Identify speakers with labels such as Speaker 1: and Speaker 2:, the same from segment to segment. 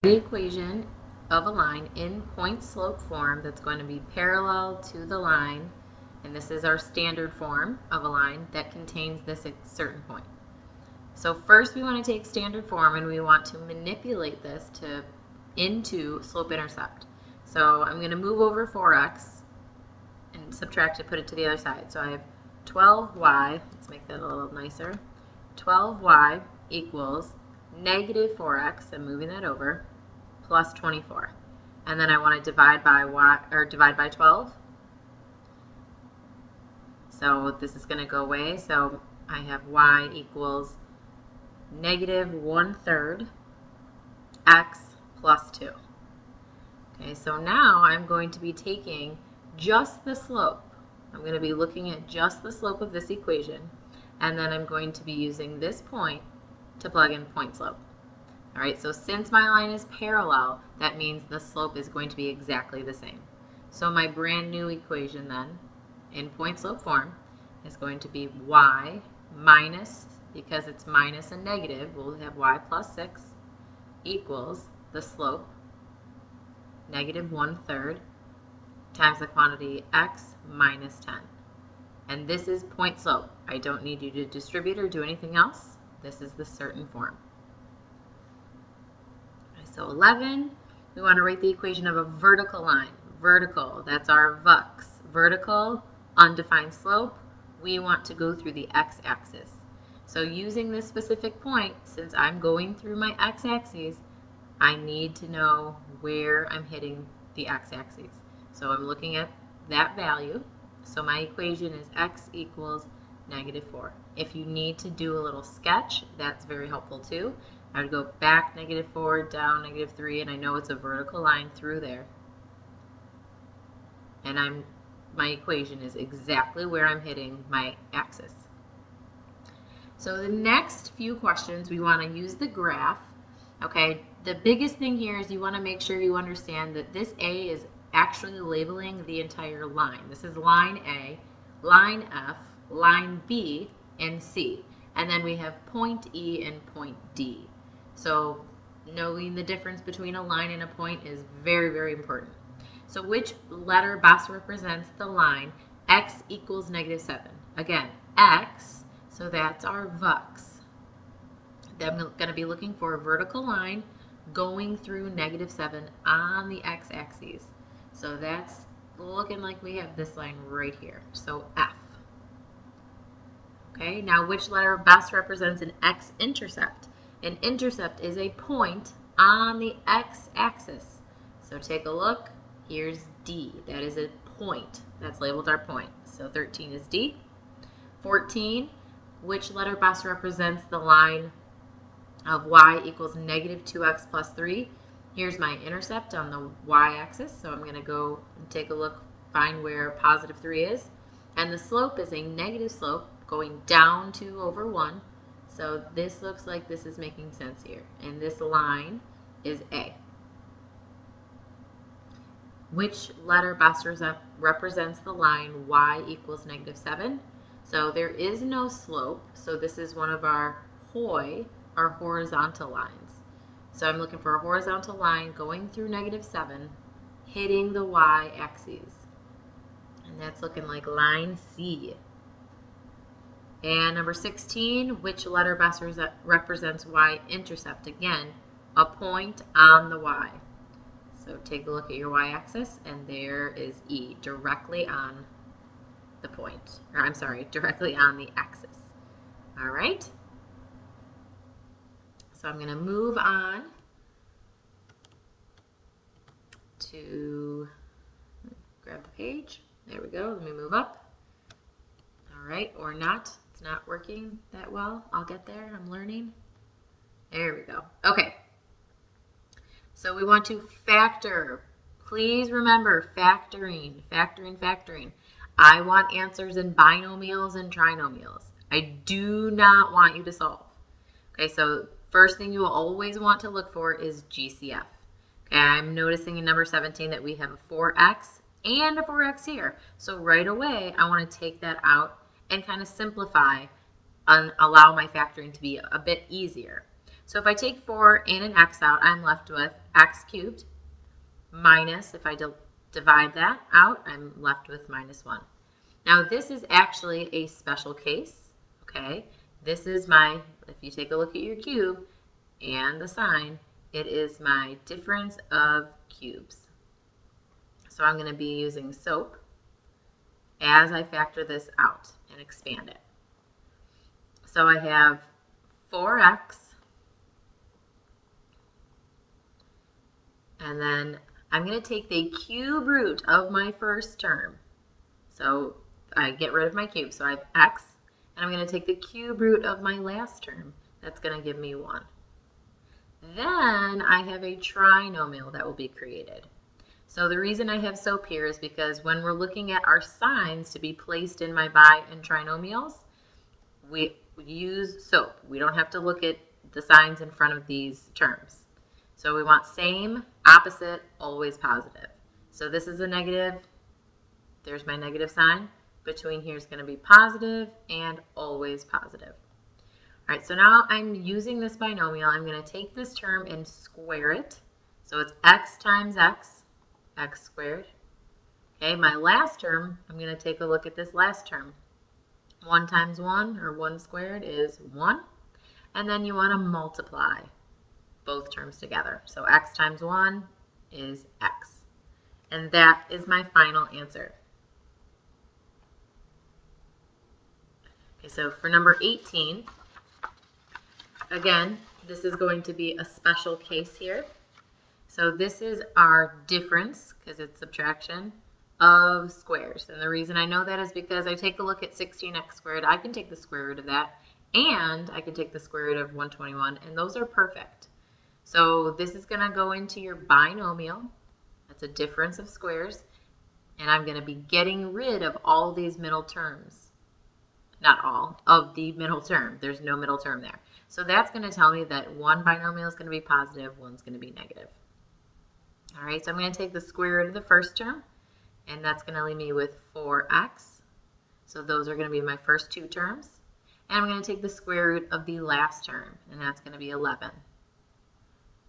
Speaker 1: The equation of a line in point slope form that's going to be parallel to the line, and this is our standard form of a line that contains this certain point. So first we want to take standard form and we want to manipulate this into slope-intercept. So I'm going to move over 4x and subtract it, put it to the other side. So I have 12y, let's make that a little nicer, 12y equals negative 4x, I'm moving that over, plus 24. And then I want to divide by y, or divide by 12. So this is going to go away. So I have y equals negative 1/3 x plus 2. Okay, so now I'm going to be taking just the slope. I'm going to be looking at just the slope of this equation, and then I'm going to be using this point to plug in point slope. All right, so since my line is parallel, that means the slope is going to be exactly the same. So my brand new equation then, in point slope form, is going to be y minus, because it's minus and negative, we'll have y plus 6 equals the slope, negative 1/3, times the quantity x minus 10. And this is point slope. I don't need you to distribute or do anything else. This is the certain form. So 11, we want to write the equation of a vertical line. Vertical, that's our vux. Vertical, undefined slope, we want to go through the x-axis. So using this specific point, since I'm going through my x-axis, I need to know where I'm hitting the x-axis. So I'm looking at that value. So my equation is x equals negative 4. If you need to do a little sketch, that's very helpful too. I would go back negative 4, down negative 3, and I know it's a vertical line through there. And my equation is exactly where I'm hitting my axis. So the next few questions, we want to use the graph. Okay, the biggest thing here is you want to make sure you understand that this A is actually labeling the entire line. This is line A, line F, line B, and C. And then we have point E and point D. So knowing the difference between a line and a point is very, very important. So which letter best represents the line x equals negative 7? Again, x, so that's our vux. Then I'm going to be looking for a vertical line going through negative 7 on the x-axis. So that's looking like we have this line right here. So F. Okay, now which letter best represents an x-intercept? An intercept is a point on the x-axis. So take a look. Here's D. That is a point. That's labeled our point. So 13 is D. 14, which letter best represents the line of y equals negative 2x plus 3? Here's my intercept on the y-axis. So I'm going to go and take a look, find where positive 3 is. And the slope is a negative slope going down 2 over 1. So this looks like this is making sense here. And this line is A. Which letter best represents the line y equals negative 7? So there is no slope. So this is one of our HOI, our horizontal lines. So I'm looking for a horizontal line going through negative 7, hitting the y-axis. And that's looking like line C. And number 16, which letter best represents y-intercept? Again, a point on the y. So take a look at your y-axis, and there is E, directly on the point. Or I'm sorry, directly on the axis. All right? So I'm going to move on to grab the page. There we go. Let me move up. All right, or not. It's not working that well. I'll get there. I'm learning. There we go. Okay. So we want to factor. Please remember factoring, factoring. I want answers in binomials and trinomials. I do not want you to solve. Okay, so first thing you will always want to look for is GCF. Okay, I'm noticing in number 17 that we have a 4x and a 4x here. So right away, I want to take that out and kind of simplify and allow my factoring to be a bit easier. So if I take 4 and an x out, I'm left with x cubed minus, if I divide that out, I'm left with minus 1. Now this is actually a special case, okay? This is my, if you take a look at your cube and the sign, it is my difference of cubes. So I'm going to be using SOAP as I factor this out and expand it. So I have 4x, and then I'm going to take the cube root of my first term. So I get rid of my cube, so I have x, and I'm going to take the cube root of my last term. That's going to give me 1. Then I have a trinomial that will be created. So the reason I have SOAP here is because when we're looking at our signs to be placed in my bi and trinomials, we use SOAP. We don't have to look at the signs in front of these terms. So we want same, opposite, always positive. So this is a negative. There's my negative sign. Between here is going to be positive and always positive. All right, so now I'm using this binomial. I'm going to take this term and square it. So it's x times x, x squared. Okay, my last term, I'm going to take a look at this last term. 1 times 1, or 1 squared, is 1. And then you want to multiply both terms together. So x times 1 is x. And that is my final answer. Okay, so for number 18, again, this is going to be a special case here. So this is our difference, because it's subtraction, of squares. And the reason I know that is because I take a look at 16x squared. I can take the square root of that, and I can take the square root of 121, and those are perfect. So this is going to go into your binomial. That's a difference of squares. And I'm going to be getting rid of all these middle terms. Not all, of the middle term. There's no middle term there. So that's going to tell me that one binomial is going to be positive, one's going to be negative. All right, so I'm going to take the square root of the first term, and that's going to leave me with 4x. So those are going to be my first two terms. And I'm going to take the square root of the last term, and that's going to be 11.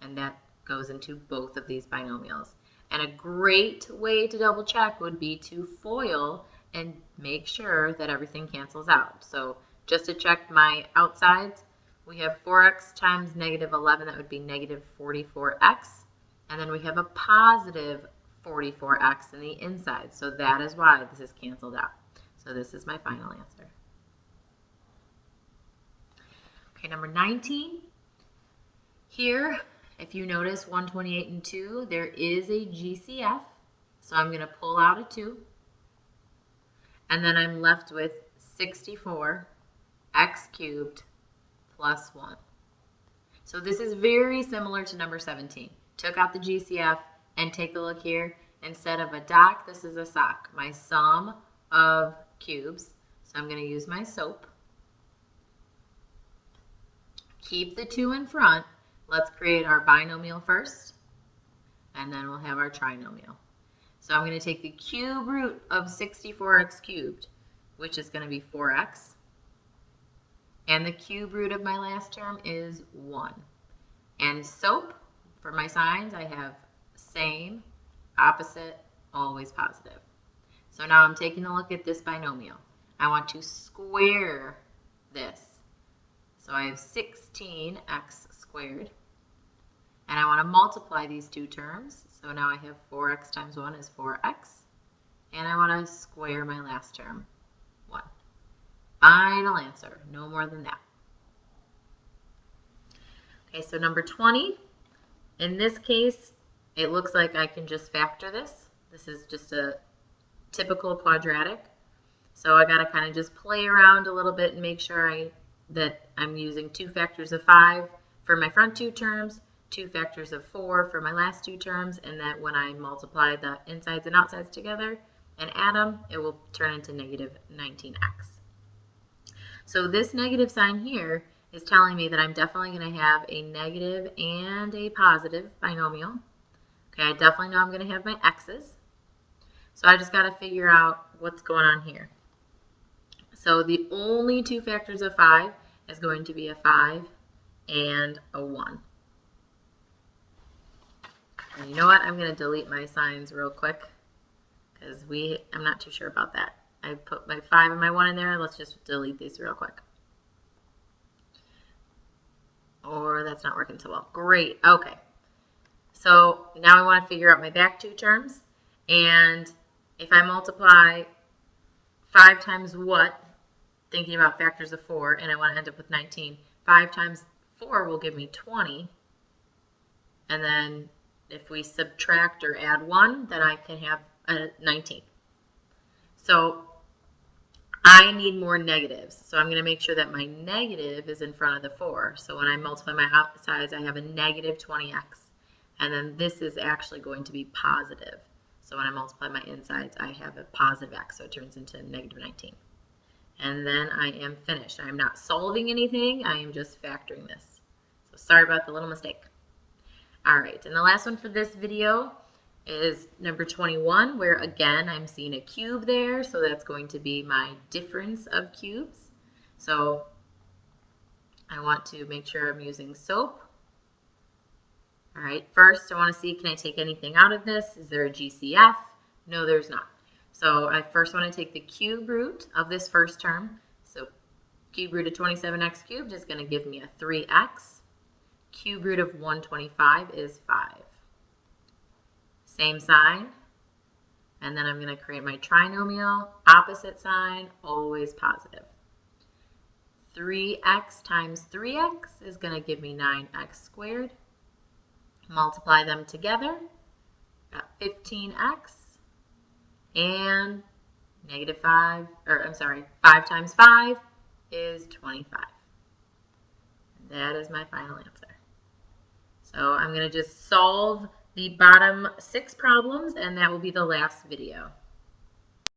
Speaker 1: And that goes into both of these binomials. And a great way to double check would be to FOIL and make sure that everything cancels out. So just to check my outsides, we have 4x times negative 11, that would be negative 44x. And then we have a positive 44x in the inside. So that is why this is canceled out. So this is my final answer. Okay, number 19. Here, if you notice 128 and 2, there is a GCF. So I'm going to pull out a 2. And then I'm left with 64 x cubed plus 1. So this is very similar to number 17. Took out the GCF, and take a look here. Instead of a doc, this is a sock. My sum of cubes. So I'm going to use my SOAP. Keep the 2 in front. Let's create our binomial first, and then we'll have our trinomial. So I'm going to take the cube root of 64x cubed, which is going to be 4x. And the cube root of my last term is 1. And SOAP, for my signs, I have same, opposite, always positive. So now I'm taking a look at this binomial. I want to square this. So I have 16x squared. And I want to multiply these two terms. So now I have 4x times 1 is 4x. And I want to square my last term, 1. Final answer, no more than that. Okay, so number 20. In this case, it looks like I can just factor this. This is just a typical quadratic. So I got to kind of just play around a little bit and make sure that I'm using 2 factors of 5 for my front two terms, 2 factors of 4 for my last two terms, and that when I multiply the insides and outsides together and add them, it will turn into negative 19x. So this negative sign here is telling me that I'm definitely going to have a negative and a positive binomial. Okay, I definitely know I'm going to have my x's. So I just got to figure out what's going on here. So the only 2 factors of 5 is going to be a 5 and a 1. And you know what? I'm going to delete my signs real quick because I'm not too sure about that. I put my 5 and my 1 in there. Let's just delete these real quick. Or that's not working so well. Great. Okay. So now I want to figure out my back two terms. And if I multiply 5 times what, thinking about factors of 4, and I want to end up with 19, 5 times 4 will give me 20. And then if we subtract or add 1, then I can have a 19. So I need more negatives. So I'm going to make sure that my negative is in front of the 4. So when I multiply my outsides, I have a negative 20x. And then this is actually going to be positive. So when I multiply my insides, I have a positive x. So it turns into negative 19. And then I am finished. I am not solving anything. I am just factoring this. So sorry about the little mistake. All right, and the last one for this video is number 21, where again I'm seeing a cube there, so that's going to be my difference of cubes. So I want to make sure I'm using SOAP. All right, first I want to see, can I take anything out of this? Is there a GCF? No, there's not. So I first want to take the cube root of this first term. So cube root of 27x cubed is going to give me a 3x. Cube root of 125 is 5. Same sign. And then I'm going to create my trinomial. Opposite sign, always positive. 3x times 3x is going to give me 9x squared. Multiply them together. Got 15x. And negative 5 times 5 is 25. That is my final answer. So I'm going to just solve the bottom 6 problems, and that will be the last video.